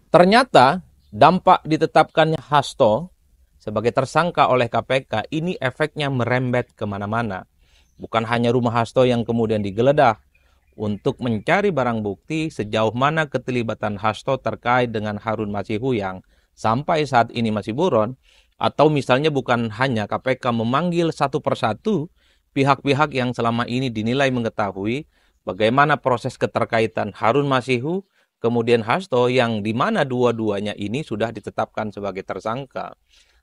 Ternyata dampak ditetapkannya Hasto sebagai tersangka oleh KPK ini efeknya merembet kemana-mana. Bukan hanya rumah Hasto yang kemudian digeledah untuk mencari barang bukti sejauh mana keterlibatan Hasto terkait dengan Harun Masihu yang sampai saat ini masih buron, atau misalnya bukan hanya KPK memanggil satu persatu pihak-pihak yang selama ini dinilai mengetahui bagaimana proses keterkaitan Harun Masihu kemudian Hasto yang dimana dua-duanya ini sudah ditetapkan sebagai tersangka.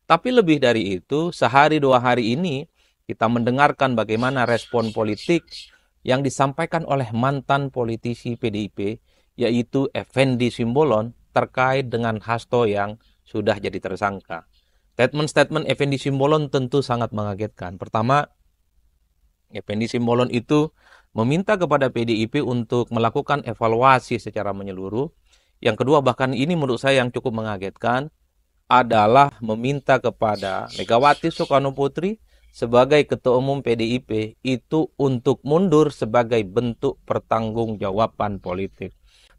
Tapi lebih dari itu, sehari dua hari ini kita mendengarkan bagaimana respon politik yang disampaikan oleh mantan politisi PDIP, yaitu Effendi Simbolon terkait dengan Hasto yang sudah jadi tersangka. Statement-statement Effendi Simbolon tentu sangat mengagetkan. Pertama, Effendi Simbolon itu meminta kepada PDIP untuk melakukan evaluasi secara menyeluruh. Yang kedua, bahkan ini menurut saya yang cukup mengagetkan, adalah meminta kepada Megawati Soekarnoputri sebagai Ketua Umum PDIP itu untuk mundur sebagai bentuk pertanggungjawaban politik.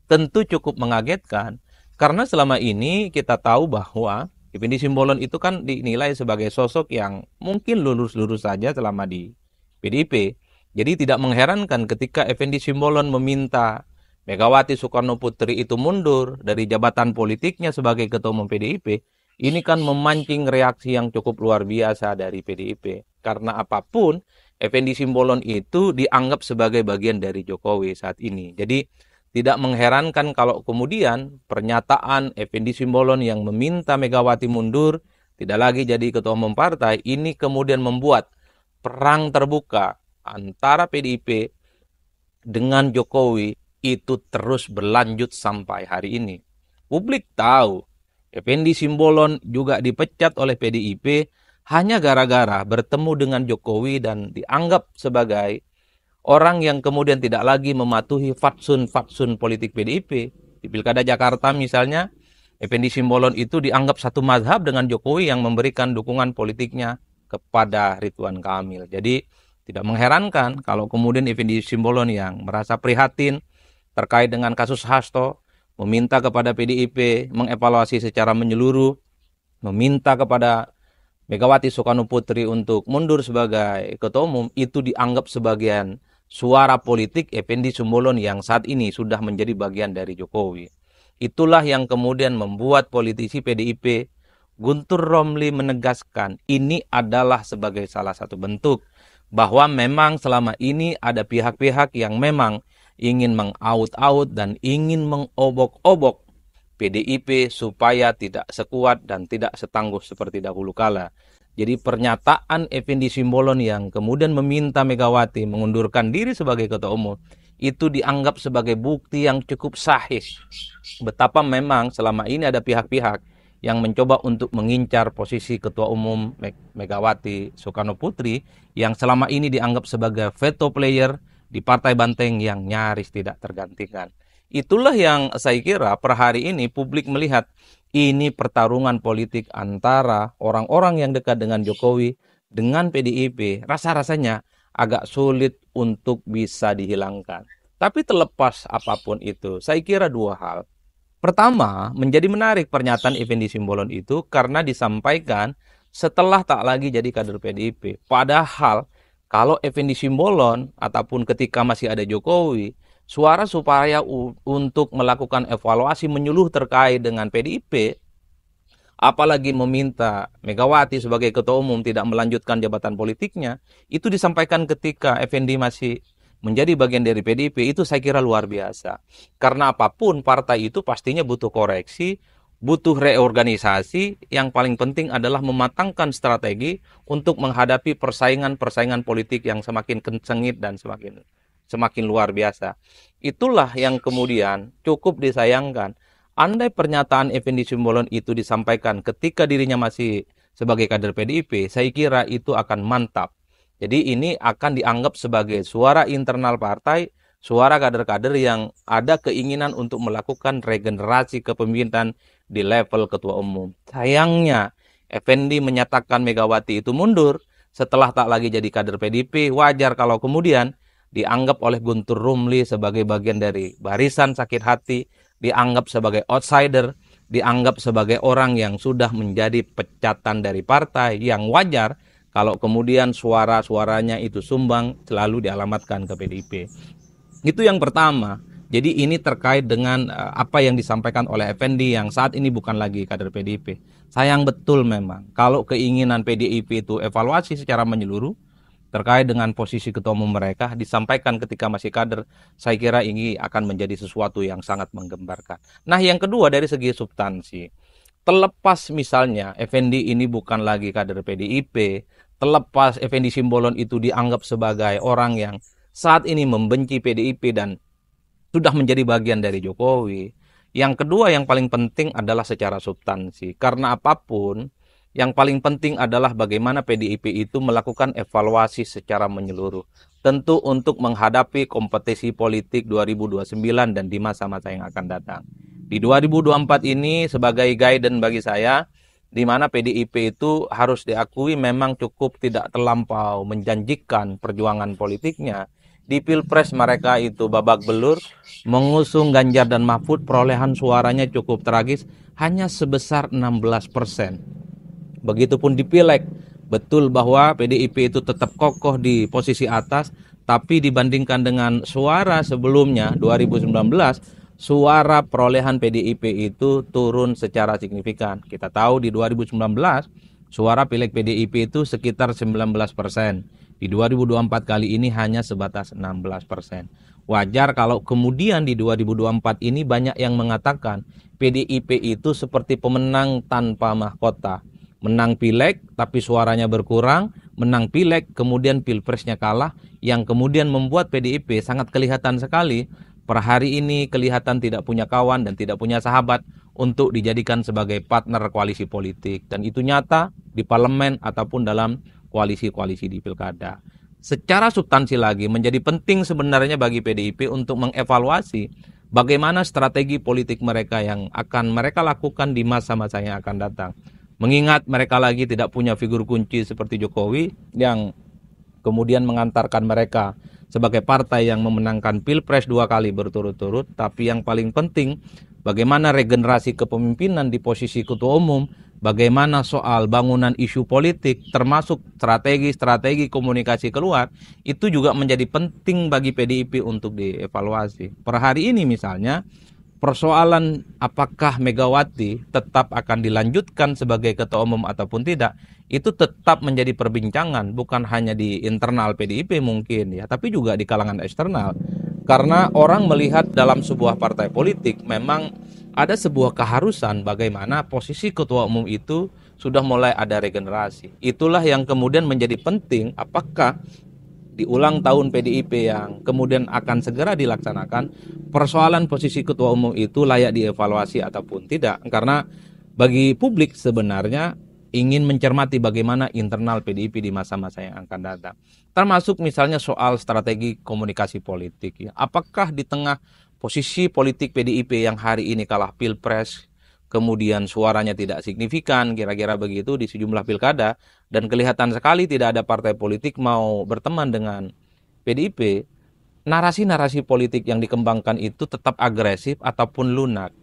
Tentu cukup mengagetkan, karena selama ini kita tahu bahwa Effendi Simbolon itu kan dinilai sebagai sosok yang mungkin lurus-lurus saja selama di PDIP. Jadi tidak mengherankan ketika Effendi Simbolon meminta Megawati Soekarnoputri itu mundur dari jabatan politiknya sebagai Ketua Umum PDIP. Ini kan memancing reaksi yang cukup luar biasa dari PDIP. Karena apapun, Effendi Simbolon itu dianggap sebagai bagian dari Jokowi saat ini. Jadi tidak mengherankan kalau kemudian pernyataan Effendi Simbolon yang meminta Megawati mundur, tidak lagi jadi Ketua Umum partai, ini kemudian membuat perang terbuka antara PDIP dengan Jokowi itu terus berlanjut sampai hari ini. Publik tahu Effendi Simbolon juga dipecat oleh PDIP hanya gara-gara bertemu dengan Jokowi dan dianggap sebagai orang yang kemudian tidak lagi mematuhi fatsun-fatsun politik PDIP. Di Pilkada Jakarta misalnya, Effendi Simbolon itu dianggap satu mazhab dengan Jokowi yang memberikan dukungan politiknya kepada Ridwan Kamil. Jadi tidak mengherankan kalau kemudian Effendi Simbolon yang merasa prihatin terkait dengan kasus Hasto, meminta kepada PDIP mengevaluasi secara menyeluruh, meminta kepada Megawati Soekarnoputri untuk mundur sebagai Ketua Umum, itu dianggap sebagian suara politik Effendi Simbolon yang saat ini sudah menjadi bagian dari Jokowi. Itulah yang kemudian membuat politisi PDIP Guntur Romli menegaskan ini adalah sebagai salah satu bentuk bahwa memang selama ini ada pihak-pihak yang memang ingin mengaut-aut dan ingin mengobok-obok PDIP supaya tidak sekuat dan tidak setangguh seperti dahulu kala. Jadi pernyataan Effendi Simbolon yang kemudian meminta Megawati mengundurkan diri sebagai Ketua Umum itu dianggap sebagai bukti yang cukup sahih betapa memang selama ini ada pihak-pihak yang mencoba untuk mengincar posisi Ketua Umum Megawati Soekarnoputri yang selama ini dianggap sebagai veto player di Partai Banteng yang nyaris tidak tergantikan. Itulah yang saya kira per hari ini publik melihat ini pertarungan politik antara orang-orang yang dekat dengan Jokowi dengan PDIP. Rasa-rasanya agak sulit untuk bisa dihilangkan. Tapi terlepas apapun itu, saya kira dua hal. Pertama, menjadi menarik pernyataan Effendi Simbolon itu karena disampaikan setelah tak lagi jadi kader PDIP. Padahal kalau Effendi Simbolon ataupun ketika masih ada Jokowi, suara supaya untuk melakukan evaluasi menyeluruh terkait dengan PDIP, apalagi meminta Megawati sebagai Ketua Umum tidak melanjutkan jabatan politiknya, itu disampaikan ketika Effendi masih menjadi bagian dari PDIP, itu saya kira luar biasa. Karena apapun partai itu pastinya butuh koreksi, butuh reorganisasi, yang paling penting adalah mematangkan strategi untuk menghadapi persaingan-persaingan politik yang semakin sengit dan semakin luar biasa. Itulah yang kemudian cukup disayangkan. Andai pernyataan Effendi Simbolon itu disampaikan ketika dirinya masih sebagai kader PDIP, saya kira itu akan mantap. Jadi ini akan dianggap sebagai suara internal partai, suara kader-kader yang ada keinginan untuk melakukan regenerasi kepemimpinan di level Ketua Umum. Sayangnya, Effendi menyatakan Megawati itu mundur setelah tak lagi jadi kader PDIP. Wajar kalau kemudian dianggap oleh Guntur Romli sebagai bagian dari barisan sakit hati, dianggap sebagai outsider, dianggap sebagai orang yang sudah menjadi pecatan dari partai, yang wajar kalau kemudian suara-suaranya itu sumbang selalu dialamatkan ke PDIP. Itu yang pertama. Jadi ini terkait dengan apa yang disampaikan oleh Effendi yang saat ini bukan lagi kader PDIP. Sayang betul memang kalau keinginan PDIP itu evaluasi secara menyeluruh terkait dengan posisi ketua umum mereka disampaikan ketika masih kader, saya kira ini akan menjadi sesuatu yang sangat menggembarkan. Nah, yang kedua dari segi substansi, terlepas misalnya Effendi ini bukan lagi kader PDIP, terlepas Effendi Simbolon itu dianggap sebagai orang yang saat ini membenci PDIP dan sudah menjadi bagian dari Jokowi. Yang kedua yang paling penting adalah secara substansi. Karena apapun, yang paling penting adalah bagaimana PDIP itu melakukan evaluasi secara menyeluruh. Tentu untuk menghadapi kompetisi politik 2029 dan di masa-masa yang akan datang. Di 2024 ini sebagai guidance bagi saya, di mana PDIP itu harus diakui memang cukup tidak terlampau menjanjikan perjuangan politiknya. Di Pilpres mereka itu babak belur, mengusung Ganjar dan Mahfud, perolehan suaranya cukup tragis, hanya sebesar 16%. Begitupun di Pileg, betul bahwa PDIP itu tetap kokoh di posisi atas, tapi dibandingkan dengan suara sebelumnya 2019, suara perolehan PDIP itu turun secara signifikan. Kita tahu di 2019, suara Pileg PDIP itu sekitar 19%. Di 2024 kali ini hanya sebatas 16%. Wajar kalau kemudian di 2024 ini banyak yang mengatakan PDIP itu seperti pemenang tanpa mahkota. Menang Pileg tapi suaranya berkurang, menang Pileg kemudian Pilpresnya kalah, yang kemudian membuat PDIP sangat kelihatan sekali per hari ini kelihatan tidak punya kawan dan tidak punya sahabat untuk dijadikan sebagai partner koalisi politik. Dan itu nyata di parlemen ataupun dalam koalisi-koalisi di pilkada. Secara substansi lagi menjadi penting sebenarnya bagi PDIP untuk mengevaluasi bagaimana strategi politik mereka yang akan mereka lakukan di masa-masa yang akan datang. Mengingat mereka lagi tidak punya figur kunci seperti Jokowi yang kemudian mengantarkan mereka sebagai partai yang memenangkan Pilpres 2 kali berturut-turut, tapi yang paling penting bagaimana regenerasi kepemimpinan di posisi ketua umum, bagaimana soal bangunan isu politik termasuk strategi komunikasi keluar, itu juga menjadi penting bagi PDIP untuk dievaluasi. Per hari ini misalnya persoalan apakah Megawati tetap akan dilanjutkan sebagai ketua umum ataupun tidak, itu tetap menjadi perbincangan bukan hanya di internal PDIP mungkin ya, tapi juga di kalangan eksternal. Karena orang melihat dalam sebuah partai politik memang ada sebuah keharusan bagaimana posisi ketua umum itu sudah mulai ada regenerasi. Itulah yang kemudian menjadi penting apakah di ulang tahun PDIP yang kemudian akan segera dilaksanakan, persoalan posisi ketua umum itu layak dievaluasi ataupun tidak. Karena bagi publik sebenarnya ingin mencermati bagaimana internal PDIP di masa-masa yang akan datang. Termasuk misalnya soal strategi komunikasi politik. Ya. Apakah di tengah posisi politik PDIP yang hari ini kalah Pilpres, kemudian suaranya tidak signifikan, kira-kira begitu di sejumlah pilkada, dan kelihatan sekali tidak ada partai politik mau berteman dengan PDIP, narasi-narasi politik yang dikembangkan itu tetap agresif ataupun lunak.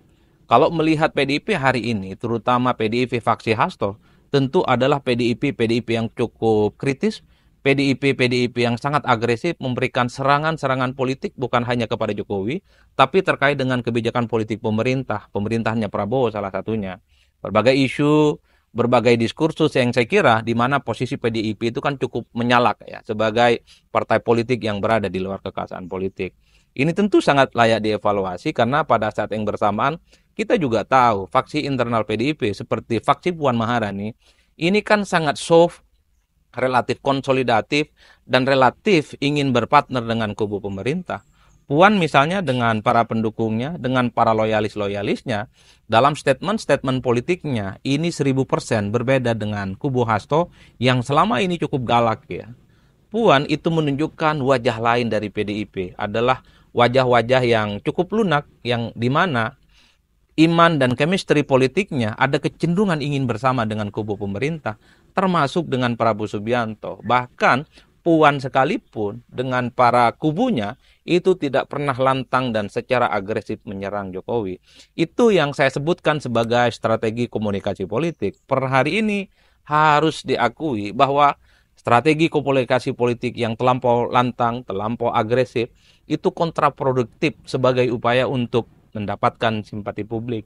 Kalau melihat PDIP hari ini, terutama PDIP faksi Hasto, tentu adalah PDIP yang cukup kritis, PDIP yang sangat agresif memberikan serangan-serangan politik bukan hanya kepada Jokowi, tapi terkait dengan kebijakan politik pemerintahnya Prabowo salah satunya. Berbagai isu, berbagai diskursus yang saya kira di mana posisi PDIP itu kan cukup menyalak ya sebagai partai politik yang berada di luar kekuasaan politik. Ini tentu sangat layak dievaluasi karena pada saat yang bersamaan kita juga tahu faksi internal PDIP seperti faksi Puan Maharani ini kan sangat soft, relatif konsolidatif, dan relatif ingin berpartner dengan kubu pemerintah. Puan misalnya dengan para pendukungnya, dengan para loyalis-loyalisnya, dalam statement-statement politiknya, ini 1000% berbeda dengan kubu Hasto yang selama ini cukup galak ya. Puan itu menunjukkan wajah lain dari PDIP, adalah wajah-wajah yang cukup lunak, yang dimana iman dan chemistry politiknya ada kecenderungan ingin bersama dengan kubu pemerintah, termasuk dengan Prabowo Subianto. Bahkan Puan sekalipun dengan para kubunya itu tidak pernah lantang dan secara agresif menyerang Jokowi. Itu yang saya sebutkan sebagai strategi komunikasi politik. Per hari ini harus diakui bahwa strategi komunikasi politik yang terlampau lantang, terlampau agresif, itu kontraproduktif sebagai upaya untuk mendapatkan simpati publik.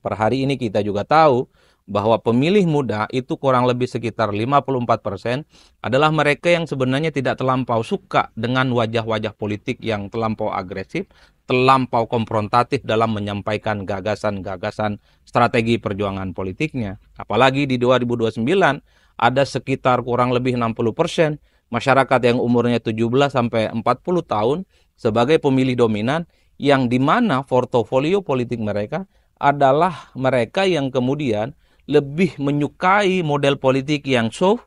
Per hari ini kita juga tahu bahwa pemilih muda itu kurang lebih sekitar 54% adalah mereka yang sebenarnya tidak terlampau suka dengan wajah-wajah politik yang terlampau agresif, terlampau konfrontatif dalam menyampaikan gagasan-gagasan strategi perjuangan politiknya. Apalagi di 2029 ada sekitar kurang lebih 60% masyarakat yang umurnya 17 sampai 40 tahun sebagai pemilih dominan yang di mana portofolio politik mereka adalah mereka yang kemudian lebih menyukai model politik yang soft,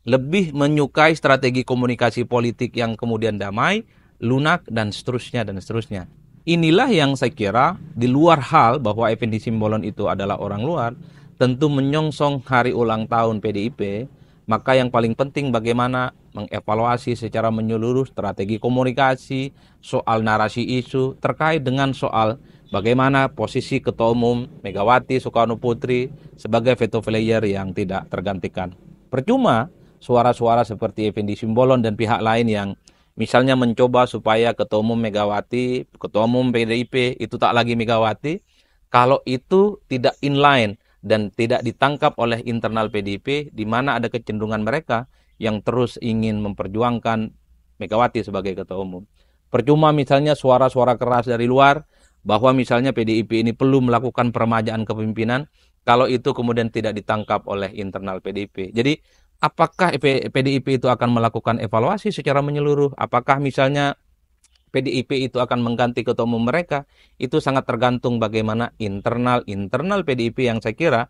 lebih menyukai strategi komunikasi politik yang kemudian damai, lunak, dan seterusnya, dan seterusnya. Inilah yang saya kira di luar hal bahwa Effendi Simbolon itu adalah orang luar, tentu menyongsong hari ulang tahun PDIP, maka yang paling penting bagaimana mengevaluasi secara menyeluruh strategi komunikasi, soal narasi isu, terkait dengan soal bagaimana posisi Ketua Umum Megawati Soekarno Putri sebagai veto player yang tidak tergantikan. Percuma suara-suara seperti Effendi Simbolon dan pihak lain yang misalnya mencoba supaya Ketua Umum Megawati, Ketua Umum PDIP itu tak lagi Megawati, kalau itu tidak inline dan tidak ditangkap oleh internal PDIP, di mana ada kecenderungan mereka yang terus ingin memperjuangkan Megawati sebagai Ketua Umum. Percuma misalnya suara-suara keras dari luar, bahwa misalnya PDIP ini perlu melakukan peremajaan kepemimpinan, kalau itu kemudian tidak ditangkap oleh internal PDIP. Jadi apakah PDIP itu akan melakukan evaluasi secara menyeluruh? Apakah misalnya PDIP itu akan mengganti ketua umum mereka? Itu sangat tergantung bagaimana internal PDIP yang saya kira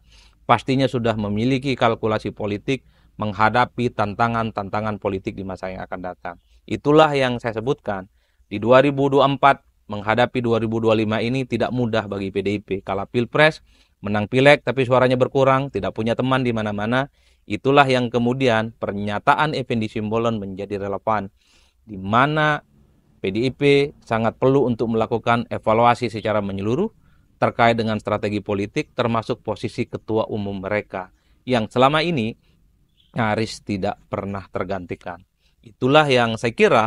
pastinya sudah memiliki kalkulasi politik menghadapi tantangan-tantangan politik di masa yang akan datang. Itulah yang saya sebutkan. Di 2024 menghadapi 2025 ini tidak mudah bagi PDIP. Kalah Pilpres, menang Pileg tapi suaranya berkurang, tidak punya teman di mana-mana. Itulah yang kemudian pernyataan Effendi Simbolon menjadi relevan, di mana PDIP sangat perlu untuk melakukan evaluasi secara menyeluruh terkait dengan strategi politik, termasuk posisi ketua umum mereka yang selama ini nyaris tidak pernah tergantikan. Itulah yang saya kira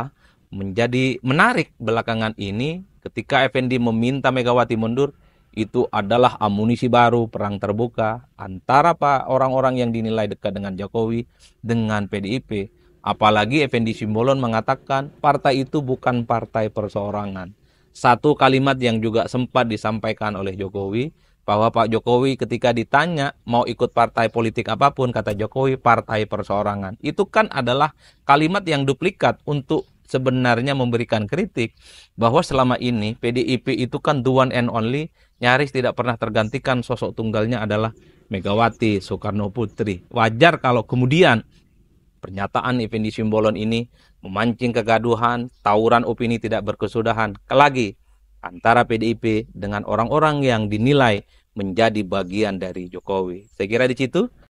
menjadi menarik belakangan ini ketika Effendi meminta Megawati mundur. Itu adalah amunisi baru perang terbuka antara orang-orang yang dinilai dekat dengan Jokowi dengan PDIP. Apalagi Effendi Simbolon mengatakan partai itu bukan partai perseorangan. Satu kalimat yang juga sempat disampaikan oleh Jokowi, bahwa Pak Jokowi ketika ditanya mau ikut partai politik apapun, kata Jokowi partai perseorangan. Itu kan adalah kalimat yang duplikat untuk sebenarnya memberikan kritik bahwa selama ini PDIP itu kan the one and only, nyaris tidak pernah tergantikan, sosok tunggalnya adalah Megawati Soekarno Putri. Wajar kalau kemudian pernyataan Effendi Simbolon ini memancing kegaduhan, tawuran opini tidak berkesudahan lagi antara PDIP dengan orang-orang yang dinilai menjadi bagian dari Jokowi. Saya kira di situ